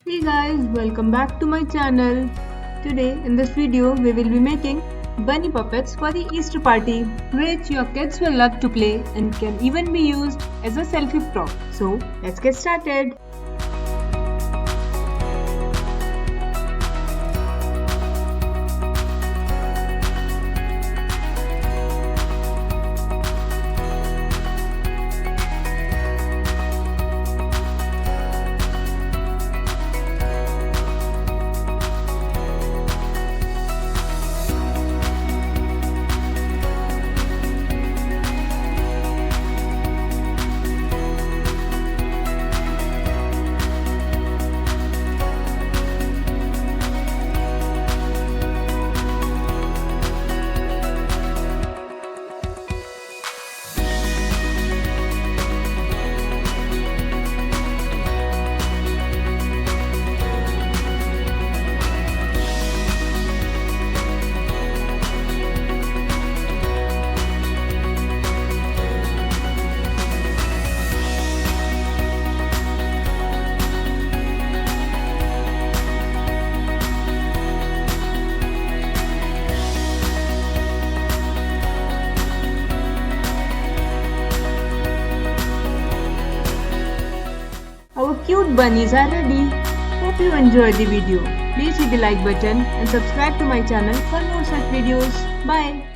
Hey guys, welcome back to my channel. Today in this video we will be making bunny puppets for the Easter party, which your kids will love to play and can even be used as a selfie prop. So let's get started. Our cute bunnies are ready. Hope you enjoyed the video. Please hit the like button and subscribe to my channel for more such videos. Bye.